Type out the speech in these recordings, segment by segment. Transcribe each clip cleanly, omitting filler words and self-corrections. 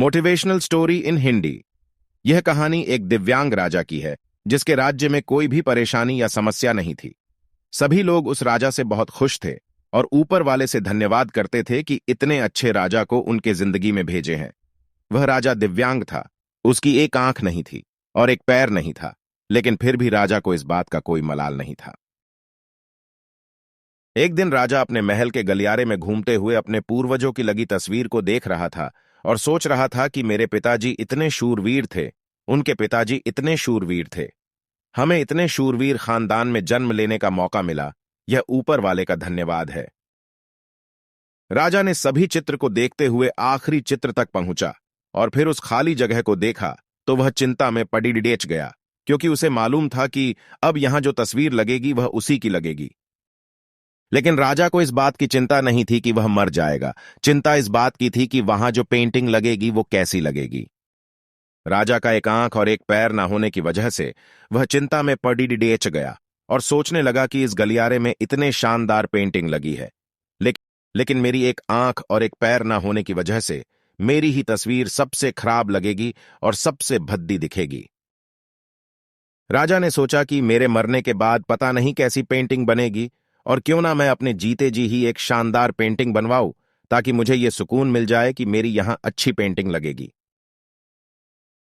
Motivational story in Hindi. यह कहानी एक दिव्यांग राजा की है जिसके राज्य में कोई भी परेशानी या समस्या नहीं थी। सभी लोग उस राजा से बहुत खुश थे और ऊपर वाले से धन्यवाद करते थे कि इतने अच्छे राजा को उनके जिंदगी में भेजे हैं। वह राजा दिव्यांग था, उसकी एक आंख नहीं थी और एक पैर नहीं था, लेकिन फिर भी राजा को इस बात का कोई मलाल नहीं था। एक दिन राजा अपने महल के गलियारे में घूमते हुए अपने पूर्वजों की लगी तस्वीर को देख रहा था और सोच रहा था कि मेरे पिताजी इतने शूरवीर थे, उनके पिताजी इतने शूरवीर थे, हमें इतने शूरवीर खानदान में जन्म लेने का मौका मिला, यह ऊपर वाले का धन्यवाद है। राजा ने सभी चित्र को देखते हुए आखिरी चित्र तक पहुंचा और फिर उस खाली जगह को देखा तो वह चिंता में पड़ी डेच गया, क्योंकि उसे मालूम था कि अब यहां जो तस्वीर लगेगी वह उसी की लगेगी। लेकिन राजा को इस बात की चिंता नहीं थी कि वह मर जाएगा, चिंता इस बात की थी कि वहां जो पेंटिंग लगेगी वो कैसी लगेगी। राजा का एक आंख और एक पैर ना होने की वजह से वह चिंता में पड़ी डेच गया और सोचने लगा कि इस गलियारे में इतने शानदार पेंटिंग लगी है, लेकिन मेरी एक आंख और एक पैर ना होने की वजह से मेरी ही तस्वीर सबसे खराब लगेगी और सबसे भद्दी दिखेगी। राजा ने सोचा कि मेरे मरने के बाद पता नहीं कैसी पेंटिंग बनेगी, और क्यों ना मैं अपने जीते जी ही एक शानदार पेंटिंग बनवाऊं, ताकि मुझे यह सुकून मिल जाए कि मेरी यहां अच्छी पेंटिंग लगेगी।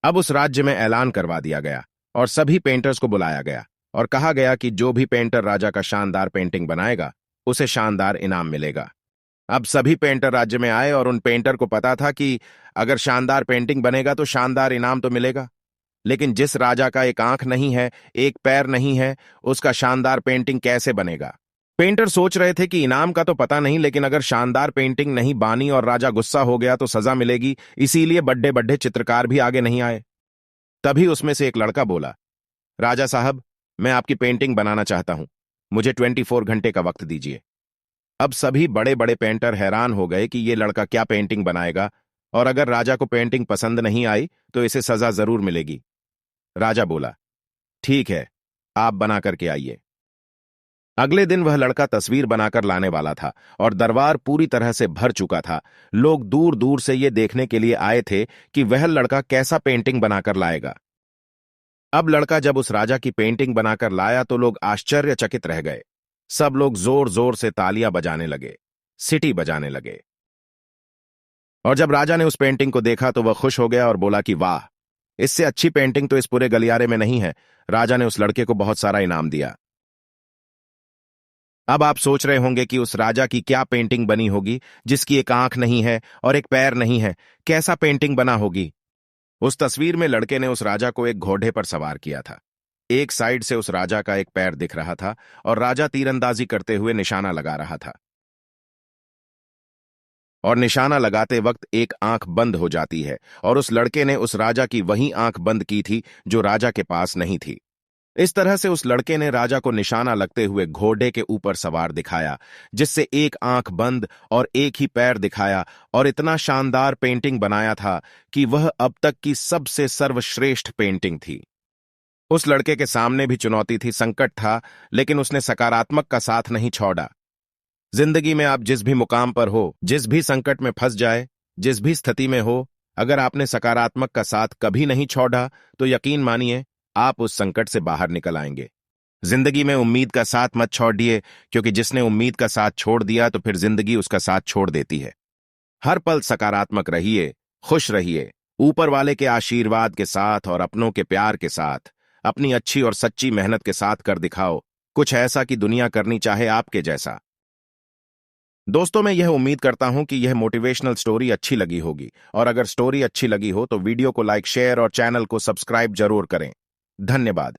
अब उस राज्य में ऐलान करवा दिया गया और सभी पेंटर्स को बुलाया गया और कहा गया कि जो भी पेंटर राजा का शानदार पेंटिंग बनाएगा उसे शानदार इनाम मिलेगा। अब सभी पेंटर राज्य में आए और उन पेंटर को पता था कि अगर शानदार पेंटिंग बनेगा तो शानदार इनाम तो मिलेगा, लेकिन जिस राजा का एक आंख नहीं है, एक पैर नहीं है, उसका शानदार पेंटिंग कैसे बनेगा। पेंटर सोच रहे थे कि इनाम का तो पता नहीं, लेकिन अगर शानदार पेंटिंग नहीं बानी और राजा गुस्सा हो गया तो सजा मिलेगी, इसीलिए बड़े बड़े चित्रकार भी आगे नहीं आए। तभी उसमें से एक लड़का बोला, राजा साहब, मैं आपकी पेंटिंग बनाना चाहता हूं, मुझे 24 घंटे का वक्त दीजिए। अब सभी बड़े बड़े पेंटर हैरान हो गए कि ये लड़का क्या पेंटिंग बनाएगा, और अगर राजा को पेंटिंग पसंद नहीं आई तो इसे सजा जरूर मिलेगी। राजा बोला, ठीक है, आप बना करके आइए। अगले दिन वह लड़का तस्वीर बनाकर लाने वाला था और दरबार पूरी तरह से भर चुका था। लोग दूर दूर से ये देखने के लिए आए थे कि वह लड़का कैसा पेंटिंग बनाकर लाएगा। अब लड़का जब उस राजा की पेंटिंग बनाकर लाया तो लोग आश्चर्यचकित रह गए। सब लोग जोर जोर से तालियां बजाने लगे, सीटी बजाने लगे। और जब राजा ने उस पेंटिंग को देखा तो वह खुश हो गया और बोला कि वाह, इससे अच्छी पेंटिंग तो इस पूरे गलियारे में नहीं है। राजा ने उस लड़के को बहुत सारा इनाम दिया। अब आप सोच रहे होंगे कि उस राजा की क्या पेंटिंग बनी होगी जिसकी एक आंख नहीं है और एक पैर नहीं है, कैसा पेंटिंग बना होगी। उस तस्वीर में लड़के ने उस राजा को एक घोड़े पर सवार किया था। एक साइड से उस राजा का एक पैर दिख रहा था और राजा तीरंदाजी करते हुए निशाना लगा रहा था, और निशाना लगाते वक्त एक आंख बंद हो जाती है, और उस लड़के ने उस राजा की वही आंख बंद की थी जो राजा के पास नहीं थी। इस तरह से उस लड़के ने राजा को निशाना लगते हुए घोड़े के ऊपर सवार दिखाया, जिससे एक आंख बंद और एक ही पैर दिखाया, और इतना शानदार पेंटिंग बनाया था कि वह अब तक की सबसे सर्वश्रेष्ठ पेंटिंग थी। उस लड़के के सामने भी चुनौती थी, संकट था, लेकिन उसने सकारात्मक का साथ नहीं छोड़ा। जिंदगी में आप जिस भी मुकाम पर हो, जिस भी संकट में फंस जाए, जिस भी स्थिति में हो, अगर आपने सकारात्मक का साथ कभी नहीं छोड़ा तो यकीन मानिए आप उस संकट से बाहर निकल आएंगे। जिंदगी में उम्मीद का साथ मत छोड़िए, क्योंकि जिसने उम्मीद का साथ छोड़ दिया तो फिर जिंदगी उसका साथ छोड़ देती है। हर पल सकारात्मक रहिए, खुश रहिए, ऊपर वाले के आशीर्वाद के साथ और अपनों के प्यार के साथ अपनी अच्छी और सच्ची मेहनत के साथ कर दिखाओ कुछ ऐसा कि दुनिया करनी चाहे आपके जैसा। दोस्तों, मैं यह उम्मीद करता हूं कि यह मोटिवेशनल स्टोरी अच्छी लगी होगी, और अगर स्टोरी अच्छी लगी हो तो वीडियो को लाइक, शेयर और चैनल को सब्सक्राइब जरूर करें। धन्यवाद।